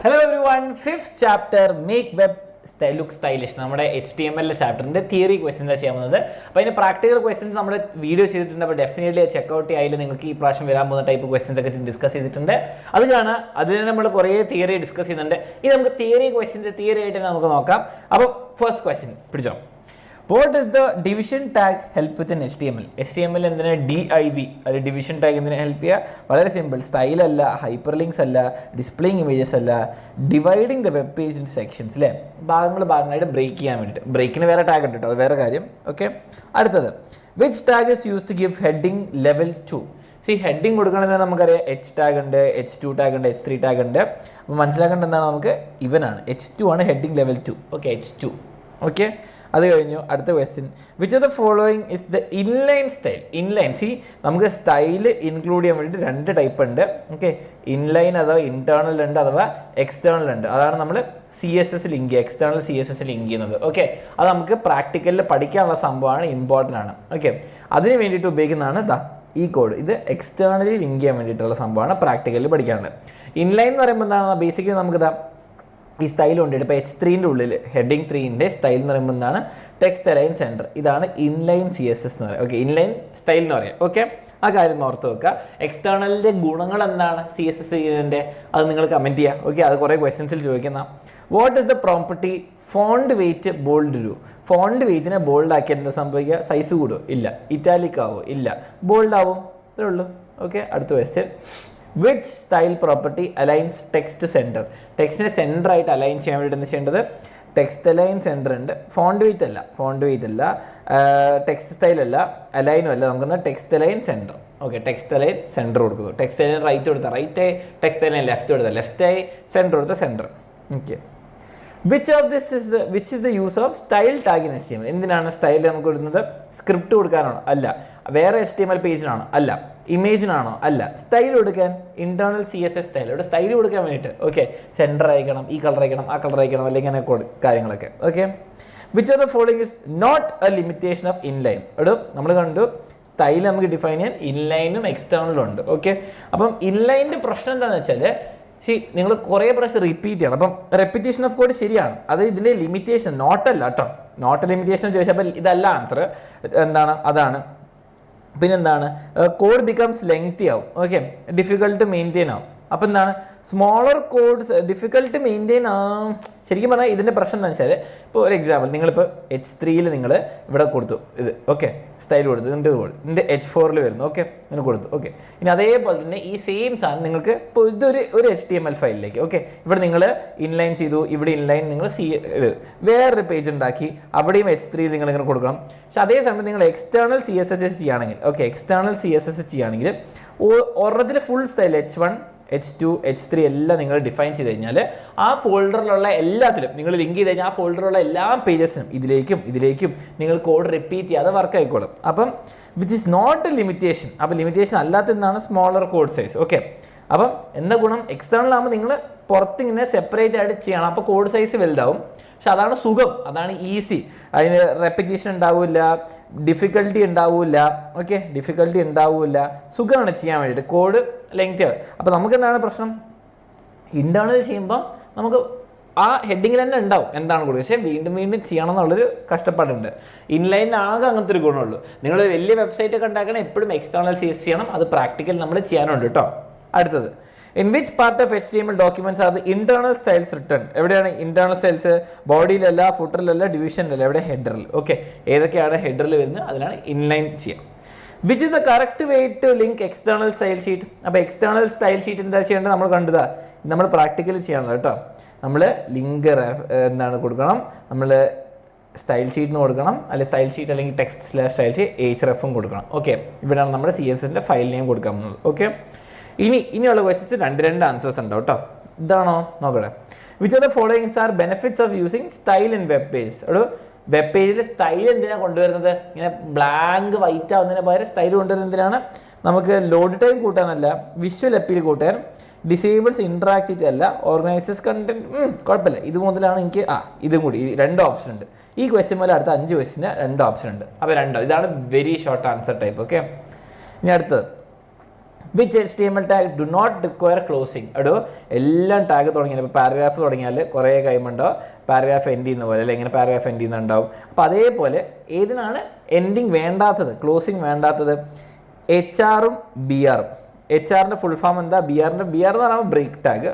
Hello everyone, fifth chapter Make Web Look Stylish. നമ്മുടെ HTML ചാപ്റ്ററിൻ്റെ theory questions ചെയ്യാൻ പോകുന്നത്. അപ്പോൾ അതിൻ്റെ പ്രാക്ടിക്കൽ ക്വസ്റ്റ്യൻസ് നമ്മൾ വീഡിയോ ചെയ്തിട്ടുണ്ട്. അപ്പോൾ ഡെഫിനറ്റ്ലി ചെക്കൗട്ട് ചെയ്യാൻ നിങ്ങൾക്ക് ഈ പ്രാവശ്യം വരാൻ പോകുന്ന ടൈപ്പ് ക്വസ്റ്റ്യൻസ് ഒക്കെ ഡിസ്കസ് ചെയ്തിട്ടുണ്ട്. അത് കാണാം. അതിന് നമ്മൾ കുറേ തിയറി ഡിസ്കസ് ചെയ്യുന്നുണ്ട്. ഇത് നമുക്ക് തിയറി ക്വസ്റ്റ്യൻസ് തിയറി ആയിട്ട് നമുക്ക് നോക്കാം. അപ്പോൾ ഫസ്റ്റ് ക്വസ്റ്റ്യൻ പിടിച്ചോ. What does the division tag help with in HTML? HTML എന്തിനാ div അത് ഡിവിഷൻ ടാഗ് എന്തിനാ ഹെൽപ്പ് ചെയ്യുക? വളരെ സിമ്പിൾ. സ്റ്റൈൽ അല്ല, ഹൈപ്പർ ലിങ്ക്സ് അല്ല, ഡിസ്പ്ലേയിങ് ഇമേജസ് അല്ല, dividing the web page in sections അല്ലേ, ഭാഗങ്ങളായിട്ട് ബ്രേക്ക് ചെയ്യാൻ വേണ്ടിയിട്ട്. ബ്രേക്കിന് വേറെ ടാഗ് ഉണ്ട് കേട്ടോ, അത് വേറെ കാര്യം. ഓക്കെ, അടുത്തത് which tag is use to give heading level 2? Heading കൊടുക്കണമെന്ന് നമുക്കറിയാം. H ഉണ്ട്, H2 ടാഗ് ഉണ്ട്, H3 ടാഗ് ഉണ്ട്. അപ്പോൾ മനസ്സിലാക്കേണ്ടത് എന്താണ്, നമുക്ക് ഇവനാണ് H2 ആണ് heading level 2. Okay, H2. Okay, അത് കഴിഞ്ഞു. അടുത്ത question, which of the following is the inline style? Inline നമുക്ക് സ്റ്റൈൽ ഇൻക്ലൂഡ് ചെയ്യാൻ വേണ്ടിയിട്ട് രണ്ട് ടൈപ്പ് ഉണ്ട്. ഓക്കെ, ഇൻലൈൻ അഥവാ ഇന്റേണൽ ഉണ്ട്, അഥവാ എക്സ്റ്റേണൽ ഉണ്ട്. അതാണ് നമ്മൾ CSS ലിങ്ക് ചെയ്യുക, എക്സ്റ്റേണൽ CSS ലിങ്ക് ചെയ്യുന്നത്. ഓക്കെ, അത് നമുക്ക് പ്രാക്ടിക്കലിൽ പഠിക്കാനുള്ള സംഭവമാണ്, ഇമ്പോർട്ടൻ്റ് ആണ്. ഓക്കെ, അതിന് വേണ്ടിയിട്ട് ഉപയോഗിക്കുന്നതാണ് ഈ കോഡ്. ഇത് എക്സ്റ്റേണലി ലിങ്ക് ചെയ്യാൻ വേണ്ടിയിട്ടുള്ള സംഭവമാണ്, പ്രാക്ടിക്കലിൽ പഠിക്കാനുള്ളത്. ഇൻലൈൻ എന്ന് പറയുമ്പോൾ എന്താണ്, ബേസിക്കലി നമുക്ക് ഈ സ്റ്റൈൽ കൊണ്ടിട്ട് ഇപ്പോൾ H3ൻ്റെ ഉള്ളിൽ ഹെഡിങ് 3ൻ്റെ സ്റ്റൈൽ എന്ന് പറയുമ്പോൾ എന്താണ്, ടെക്സ്റ്റ് അലൈൻ സെൻറ്റർ. ഇതാണ് ഇൻലൈൻ CSS എന്ന് പറയുക. ഓക്കെ, ഇൻലൈൻ സ്റ്റൈൽ എന്ന് പറയാം. ഓക്കെ, ആ കാര്യം ഓർത്ത് വെക്കുക. എക്സ്റ്റേണലിൻ്റെ ഗുണങ്ങൾ എന്താണ് CSS ചെയ്യുന്നതിൻ്റെ, അത് നിങ്ങൾ കമൻറ്റ് ചെയ്യുക. ഓക്കെ, അത് കുറേ ക്വസ്റ്റ്യൻസിൽ ചോദിക്കുന്ന. What is the property font weight bold do? Font വെയിറ്റിനെ ബോൾഡ് ആക്കിയാൽ എന്താ സംഭവിക്കുക? സൈസ് കൂടുമോ? ഇല്ല. ഇറ്റാലിക് ആവോ? ഇല്ല. ബോൾഡ് ആവും, അത്രേ ഉള്ളൂ. ഓക്കെ, അടുത്ത question, which style property aligns text to center? ടെക്സ്റ്റിനെ സെൻറ്ററായിട്ട് അലൈൻ ചെയ്യാൻ വേണ്ടിയിട്ട് എന്താ ചെയ്യേണ്ടത്? ടെക്സ്റ്റ് അലൈൻ സെൻറ്റർ ഉണ്ട്. ഫോണ്ട് വെയിറ്റ് അല്ല, ടെക്സ്റ്റ് സ്റ്റൈൽ അല്ല, അലൈനും അല്ല, നമുക്കെന്നാൽ text align center. Okay, text align center കൊടുക്കുന്നു. ടെക്സ്റ്റ് അലൈൻ റൈറ്റ് കൊടുത്താൽ റൈറ്റ് ആയി, ടെക്സ്റ്റ് അലൈൻ ലെഫ്റ്റ് കൊടുത്താൽ ലെഫ്റ്റ് ആയി, സെൻറ്റർ കൊടുത്താൽ center. Okay, which is the use of style tag in HTML? എന്തിനാണ് സ്റ്റൈൽ നമുക്ക് ഇടുന്നത്? സ്ക്രിപ്റ്റ് കൊടുക്കാനാണോ? അല്ല. വേറെ HTML പേജിനാണോ? അല്ല. ഇമേജിനാണോ? അല്ല. സ്റ്റൈൽ കൊടുക്കാൻ, ഇന്റേണൽ CSS സ്റ്റൈൽ, ഇവിടെ സ്റ്റൈൽ കൊടുക്കാൻ വേണ്ടിയിട്ട്. ഓക്കെ, സെൻറ്റർ അയക്കണം, ഈ കളർ അയക്കണം, ആ കളർ അയക്കണം, അല്ലെങ്കിൽ അങ്ങനെ കാര്യങ്ങളൊക്കെ. Okay, which of the following is not a limitation of inline? ഇവിടെ നമ്മൾ കണ്ടു സ്റ്റൈൽ നമുക്ക് ഡിഫൈൻ ചെയ്യാൻ ഇൻലൈനും എക്സ്റ്റേണലും ഉണ്ട്. ഓക്കെ, അപ്പം ഇൻലൈനിൻ്റെ പ്രശ്നം എന്താണെന്ന് വെച്ചാൽ നിങ്ങൾ കുറേ പ്രാവശ്യം റിപ്പീറ്റ് ചെയ്യണം. അപ്പം റെപ്പിറ്റേഷൻ ഓഫ് കോഡ് ശരിയാണ്, അത് ഇതിൻ്റെ ലിമിറ്റേഷൻ നോട്ടല്ല കേട്ടോ. നോട്ട് ലിമിറ്റേഷൻ ചോദിച്ചപ്പോൾ ഇതല്ല ആൻസർ. എന്താണ്? അതാണ്. പിന്നെന്താണ്? കോഡ് ബിക്കംസ് ലെങ്തി ആവും. ഓക്കെ, ഡിഫിക്കൽട്ട് മെയിൻറ്റെയിൻ ആവും. അപ്പോൾ എന്താണ്, സ്മോളർ കോഡ്സ് ഡിഫിക്കൽട്ട് മെയിൻറ്റെയിൻ ആവും. ശരിക്കും പറഞ്ഞാൽ ഇതിൻ്റെ പ്രശ്നം എന്താണെന്ന് വെച്ചാൽ, ഇപ്പോൾ ഒരു എക്സാമ്പിൾ, നിങ്ങളിപ്പോൾ H3യിൽ നിങ്ങൾ ഇവിടെ കൊടുത്തു ഇത്. ഓക്കെ, സ്റ്റൈൽ കൊടുത്തു, ഇതിൻ്റെ H4ൽ വരുന്നു. ഓക്കെ, ഇങ്ങനെ കൊടുത്തു. ഓക്കെ, ഇനി അതേപോലെ തന്നെ ഈ സെയിം സാധനം നിങ്ങൾക്ക് ഇപ്പോൾ ഇതൊരു HTML ഫയലിലേക്ക്, ഓക്കെ, ഇവിടെ നിങ്ങൾ ഇൻലൈൻ ചെയ്തു, ഇവിടെ ഇൻലൈൻ നിങ്ങൾ വേറൊരു പേജ് ഉണ്ടാക്കി, അവിടെയും H3യിൽ നിങ്ങൾ ഇങ്ങനെ കൊടുക്കണം. പക്ഷെ അതേ സമയം നിങ്ങൾ എക്സ്റ്റേണൽ CSS ചെയ്യുകയാണെങ്കിൽ, ഓക്കെ, എക്സ്റ്റേണൽ CSS ചെയ്യുകയാണെങ്കിൽ ഒരെണ്ണത്തിൽ full style H1, H2, H3 എല്ലാം നിങ്ങൾ ഡിഫൈൻ ചെയ്ത് കഴിഞ്ഞാൽ ആ ഫോൾഡറിലുള്ള എല്ലാത്തിലും നിങ്ങൾ ലിങ്ക് ചെയ്ത് കഴിഞ്ഞാൽ ആ ഫോൾഡറിലുള്ള എല്ലാ പേജസിനും ഇതിലേക്കും നിങ്ങൾ കോഡ് റിപ്പീറ്റ് ചെയ്യാതെ വർക്ക് ആയിക്കോളും. അപ്പം which is not a limitation. അപ്പോൾ ലിമിറ്റേഷൻ അല്ലാത്ത എന്താണ്? Smaller code size. ഓക്കെ, അപ്പം എന്താ ഗുണം? എക്സ്റ്റേണൽ ആകുമ്പോൾ നിങ്ങൾ പുറത്തിങ്ങനെ സെപ്പറേറ്റ് ആയിട്ട് ചെയ്യണം, അപ്പോൾ കോഡ് സൈസ് വലുതാവും. പക്ഷെ അതാണ് സുഖം, അതാണ് ഈസി. അതിന് റെപ്പിറ്റേഷൻ ഉണ്ടാവില്ല, ഡിഫിക്കൽട്ടി ഉണ്ടാവില്ല. ഓക്കെ, ഡിഫിക്കൽട്ടി ഉണ്ടാവില്ല, സുഖമാണ് ചെയ്യാൻ വേണ്ടിയിട്ട്. കോഡ് ലെങ്ത് ആവും. അപ്പോൾ നമുക്ക് എന്താണ് പ്രശ്നം? ഇൻറ്റേർണൽ ചെയ്യുമ്പം നമുക്ക് ആ ഹെഡിങ്ങിൽ തന്നെ ഉണ്ടാവും എന്താണ് കൊടുക്കുക, പക്ഷേ വീണ്ടും ചെയ്യണം എന്നുള്ളൊരു കഷ്ടപ്പാടുണ്ട്. ഇൻലൈനിലാകെ അങ്ങനത്തെ ഒരു ഗുണമുള്ളൂ. നിങ്ങൾ വലിയ വെബ്സൈറ്റ് ഒക്കെ ഉണ്ടാക്കണം, എപ്പോഴും എക്സ്റ്റേണൽ CSS ചെയ്യണം. അത് പ്രാക്ടിക്കൽ നമ്മൾ ചെയ്യാനുണ്ട് കേട്ടോ. അടുത്തത്, in which part of HTML documents are the internal styles written? എവിടെയാണ് ഇന്റേണൽ സ്റ്റൈൽസ്? ബോഡിയിലല്ല, ഫുട്ടറിലല്ല, ഡിവിഷനിലല്ല, എവിടെ? ഹെഡറിൽ. ഓക്കെ, ഏതൊക്കെയാണ് ഹെഡറിൽ വരുന്നത്? അതിലാണ് ഇൻലൈൻ ചെയ്യുക. Which is the correct way to link external style sheet? അപ്പോൾ എക്സ്റ്റേണൽ സ്റ്റൈൽ ഷീറ്റ് എന്താ ചെയ്യേണ്ടത്? നമ്മൾ കണ്ടതാ, നമ്മൾ പ്രാക്ടിക്കലി ചെയ്യണല്ലോ കേട്ടോ. നമ്മൾ ലിങ്ക് എന്താണ് കൊടുക്കണം, നമ്മൾ സ്റ്റൈൽ ഷീറ്റിന് കൊടുക്കണം, അല്ലെങ്കിൽ സ്റ്റൈൽ ഷീറ്റ് അല്ലെങ്കിൽ ടെക്സ്റ്റ്/സ്റ്റൈൽ ഷീറ്റ് hrefഉം കൊടുക്കണം. ഓക്കെ, ഇവിടെയാണ് നമ്മുടെ CSSൻ്റെ ഫയൽ നെയിം കൊടുക്കാൻ പോകുന്നത്. ഓക്കെ, ഇനിയുള്ള ക്വസ്റ്റ്യൻസ് രണ്ട് ആൻസേഴ്സ് ഉണ്ടാവും കേട്ടോ. ഇതാണോ നോക്കട്ടെ. Which of the followings are benefits of using style in web page? ഒരു വെബ് പേജിൽ സ്റ്റൈൽ എന്തിനാണ് കൊണ്ടുവരുന്നത്? ഇങ്ങനെ ബ്ലാങ്ക് വൈറ്റ് ആവുന്നതിന് പകരം സ്റ്റൈൽ കൊണ്ടുവരുന്നത് എന്തിനാണ്? നമുക്ക് ലോഡ് ടൈം കൂട്ടാനല്ല, വിഷ്വൽ അപ്പീൽ കൂട്ടാൻ, ഡിസേബിൾസ് ഇൻട്രാക്ടിവിറ്റി അല്ല, ഓർഗനൈസേഴ്സ് കണ്ടന്റ്. കുഴപ്പമില്ല, ഇത് മുതലാണ് എനിക്ക് ഇതും കൂടി രണ്ട് ഓപ്ഷൻ ഉണ്ട്. ഈ ക്വസ്റ്റ്യൻ മുതൽ അടുത്ത 5 ക്വസ്റ്റ്യന് 2 ഓപ്ഷൻ ഉണ്ട്. അപ്പോൾ ഇതാണ് very short answer type. Okay, ഇനി അടുത്തത്, which HTML tag do not require closing. എടോ എല്ലാം ടാഗ് തുടങ്ങിയാൽ ഇപ്പോൾ പാരഗ്രാഫ് തുടങ്ങിയാൽ കുറേ കഴിയുമ്പോണ്ടാവും പാരഗ്രാഫ് എൻഡ് ചെയ്യുന്ന പോലെ, അല്ലെങ്കിൽ ഇങ്ങനെ പാരഗ്രാഫ് എൻഡ് ചെയ്യുന്നുണ്ടാവും. അപ്പോൾ അതേപോലെ ഏതിനാണ് എൻഡിങ് വേണ്ടാത്തത്, ക്ലോസിങ് വേണ്ടാത്തത്? HR-ഉം BR-ഉം. HR-ൻ്റെ ഫുൾ ഫോം എന്താ? BR എന്ന് പറയുമ്പോൾ ബ്രേക്ക് ടാഗ്.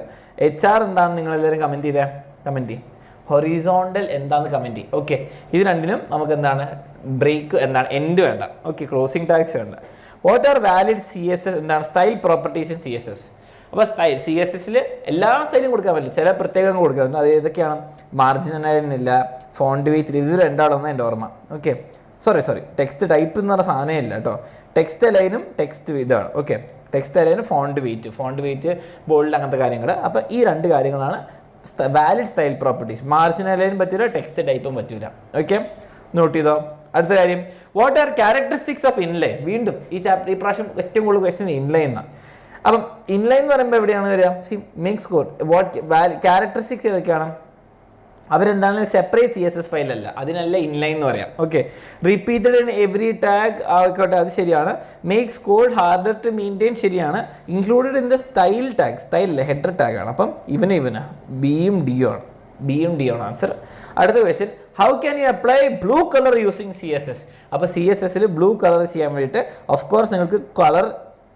HR എന്താണ്? നിങ്ങളെല്ലാവരും കമൻറ്റ് ചെയ്തേ, കമൻറ്റ് ചെയ്യും. ഹൊറിസോണ്ടൽ എന്താണെന്ന് കമൻറ്റ് ചെയ്യും. ഓക്കെ, ഇത് രണ്ടിനും നമുക്ക് എന്താണ് ബ്രേക്ക് എന്താണ് എൻഡ് വേണ്ട. ഓക്കെ, ക്ലോസിങ് ടാഗ്സ് വേണ്ട. വാട്ട് ആർ വാലിഡ് CSS എന്താണ് സ്റ്റൈൽ പ്രോപ്പർട്ടീസ് ഇൻ CSS? അപ്പോൾ സ്റ്റൈൽ CSS-ൽ എല്ലാ സ്റ്റൈലും കൊടുക്കാൻ പറ്റില്ല, ചില പ്രത്യേകം കൊടുക്കാൻ പറ്റും. അത് ഏതൊക്കെയാണ്? മാർജിൻ അലൈൻ ഇല്ല, ഫോണ്ട് വെയ്റ്റ്, ഇത് രണ്ടാളൊന്നും എൻ്റെ ഓർമ്മ. ഓക്കെ, സോറി ടെക്സ്റ്റ് ടൈപ്പ് എന്ന് പറഞ്ഞ സാധനമേ ഇല്ല കേട്ടോ. ടെക്സ്റ്റ് അലൈനും ടെക്സ്റ്റ് ഇതാണ്. ഓക്കെ, ടെക്സ്റ്റ് അലൈനും ഫോണ്ട് വെയ്റ്റ് ബോൾഡ് അങ്ങനത്തെ കാര്യങ്ങൾ. അപ്പോൾ ഈ രണ്ട് കാര്യങ്ങളാണ് വാലിഡ് സ്റ്റൈൽ പ്രോപ്പർട്ടീസ്. മാർജിൻ അലൈനും പറ്റില്ല, ടെക്സ്റ്റ് ടൈപ്പും പറ്റില്ല. ഓക്കെ, നോട്ട് ചെയ്തോ. അടുത്ത കാര്യം, what are characteristics of inline? വീണ്ടും ഈ പ്രാവശ്യം ഏറ്റവും കൂടുതൽ ക്വസ്റ്റ്യൻ ഇൻലൈൻ എന്നാണ്. അപ്പം ഇൻലൈൻ എന്ന് പറയുമ്പോൾ എവിടെയാണ് വരിക? Make score. ക്യാരക്ടറിസ്റ്റിക്സ് ഏതൊക്കെയാണ്? അവരെന്താണ് സെപ്പറേറ്റ് CSS ഫയലല്ല, അതിനല്ല ഇൻലൈൻ എന്ന് പറയാം. Okay, repeated in every tag ആയിക്കോട്ടെ, അത് ശരിയാണ്. Makes code harder to maintain ശരിയാണ്. Included in the style tag, സ്റ്റൈലല്ല ഹെഡർ ടാഗാണ്. അപ്പം ഇവന് ബിയും ഡിയും ആണ് ആൻസർ. അടുത്ത question, how can you apply blue colour using CSS? അപ്പോൾ CSS-ൽ ബ്ലൂ കളർ ചെയ്യാൻ വേണ്ടിയിട്ട് ഓഫ് കോഴ്സ് നിങ്ങൾക്ക് കളർ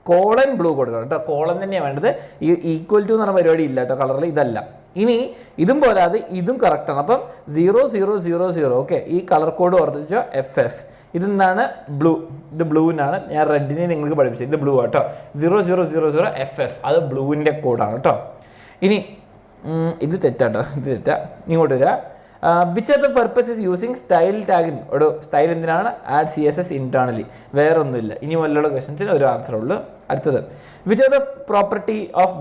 കോളൻ ബ്ലൂ കൊടുക്കണം കേട്ടോ. കോളൻ തന്നെയാണ് വേണ്ടത്. ഈ ഈക്വൽ ടു എന്ന് പറഞ്ഞ പരിപാടി ഇല്ല കേട്ടോ കളറിൽ, ഇതല്ല. ഇനി ഇതും പോരാതെ ഇതും കറക്റ്റാണ്. അപ്പം 0000. ഓക്കെ, ഈ കളർ കോഡ് ഓർത്തിച്ചോ, FF. ഇതെന്താണ്? ബ്ലൂ. ഇത് ബ്ലൂവിനാണ്. ഞാൻ റെഡിനെ നിങ്ങൾക്ക് പഠിപ്പിച്ചത്. ഇത് ബ്ലൂ ആട്ടോ. 0000 FF, അത് ബ്ലൂവിൻ്റെ കോഡാണ് കേട്ടോ. ഇനി ഇത് തെറ്റാട്ടോ, ഇത് തെറ്റാ. ഇങ്ങോട്ട് വരിക. Which are the purposes using style ടാഗിൻ? ഒരു സ്റ്റൈൽ എന്തിനാണ്? ആഡ് CSS ഇന്റേണലി, വേറെ ഒന്നുമില്ല. ഇനി മുതലുള്ള ക്വസ്റ്റ്യൻസിന് ഒരു ആൻസർ ഉള്ളൂ. അടുത്തത്, which are the property of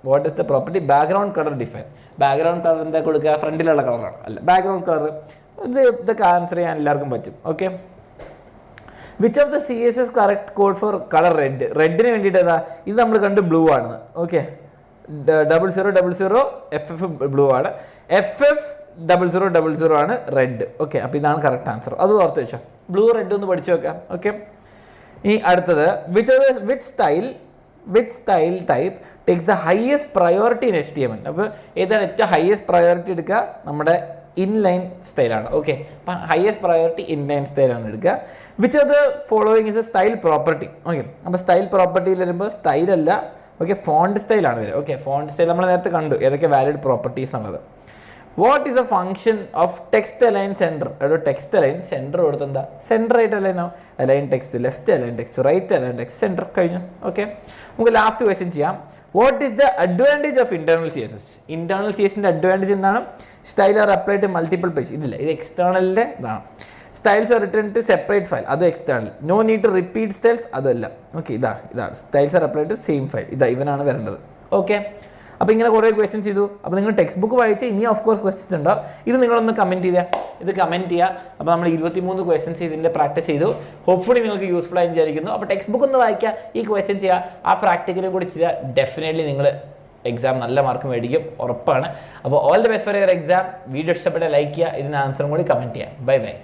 what is the property background colour define? Background colour എന്താ കൊടുക്കുക? ഫ്രണ്ടിലുള്ള കളറാണ്, അല്ല ബാക്ക്ഗ്രൗണ്ട് കളർ. ഇതൊക്കെ ആൻസർ ചെയ്യാൻ എല്ലാവർക്കും പറ്റും. Okay, which of the CSS correct code for colour red? റെഡിന് വേണ്ടിയിട്ട് ഏതാ? ഇത് നമ്മൾ കണ്ട് ബ്ലൂ ആണ്. ഓക്കെ, 0000 FF ബ്ലൂ ആണ്, FF 0000 ആണ് റെഡ്. ഓക്കെ, അപ്പോൾ ഇതാണ് കറക്റ്റ് ആൻസർ. അത് ഓർത്ത് വെച്ചോ, ബ്ലൂ റെഡ് ഒന്ന് പഠിച്ചു വെക്കാം. ഓക്കെ, ഇനി അടുത്തത്, which style type takes the highest priority in HTML? അപ്പോൾ ഏതാണ് ഏറ്റവും ഹയസ്റ്റ് പ്രയോറിറ്റി എടുക്കുക? നമ്മുടെ ഇൻലൈൻ സ്റ്റൈലാണ്. ഓക്കെ, അപ്പം ഹയസ്റ്റ് പ്രയോറിറ്റി ഇൻലൈൻ സ്റ്റൈലാണ് എടുക്കുക. Which of the following is A style property? Okay, അപ്പോൾ സ്റ്റൈൽ പ്രോപ്പർട്ടിയിൽ വരുമ്പോൾ സ്റ്റൈലല്ല, ഓക്കെ ഫോണ്ട് സ്റ്റൈലാണ് വരിക. ഓക്കെ, ഫോണ്ട് സ്റ്റൈൽ നമ്മൾ നേരത്തെ കണ്ടു ഏതൊക്കെ വാലിഡ് പ്രോപ്പർട്ടീസ് ഉള്ളത്. What is a function of text align center? ഒരു ടെക്സ്റ്റ് അലൈൻ സെൻറ്റർ കൊടുത്ത് എന്താ? സെൻറ്റർ ആയിട്ട് അലൈനോ? Align text, left align text, right align text, center കഴിഞ്ഞു. ഓക്കെ, നമുക്ക് ലാസ്റ്റ് ക്വസ്റ്റ്യൻ ചെയ്യാം. What is the advantage of internal CSS? Internal CSSന്റെ advantage എന്താണ്? Style are apply to multiple page. ഇതില്ല, ഇത് എക്സ്റ്റേണലിൻ്റെ ഇതാണ്. Styles are written to separate file, അത് external. No need to repeat styles, അതല്ല. ഓക്കെ, ഇതാണ് styles are apply to same file. ഇവനാണ് വരേണ്ടത്. ഓക്കെ, അപ്പോൾ ഇങ്ങനെ കുറേ ക്വസ്റ്റ്യൻസ് ചെയ്തു. അപ്പോൾ നിങ്ങൾ ടെക്സ്റ്റ് ബുക്ക് വായിച്ച് ഇനി ഓഫ് കോഴ്സ് ക്വസ്റ്റ്യൻസ് ഉണ്ടോ? ഇത് നിങ്ങളൊന്ന് കമൻറ്റ് ചെയ്യുക. അപ്പോൾ നമ്മൾ 23 ക്വസ്റ്റ്യൻസ് ഇതിൻ്റെ പ്രാക്ടീസ് ചെയ്തു. ഹോപ്പ്ഫുള്ളി നിങ്ങൾക്ക് യൂസ്ഫുൾ ആയി വിചാരിക്കുന്നു. അപ്പോൾ ടെക്സ്റ്റ് ബുക്ക് ഒന്ന് വായിക്കുക, ഈ ക്വസ്റ്റ്യൻസ് ചെയ്യുക, ആ പ്രാക്ടിക്കലും കൂടി ചെയ്യുക. ഡെഫിനറ്റ്ലി നിങ്ങൾ എക്സാം നല്ല മാർക്ക് മേടിക്കും, ഉറപ്പാണ്. അപ്പോൾ all the best for your exam. Video ഇഷ്ടപ്പെട്ട ലൈക്ക് ചെയ്യുക, ഇതിന് ആൻസറും കൂടി കമൻറ്റ് ചെയ്യുക. ബൈ.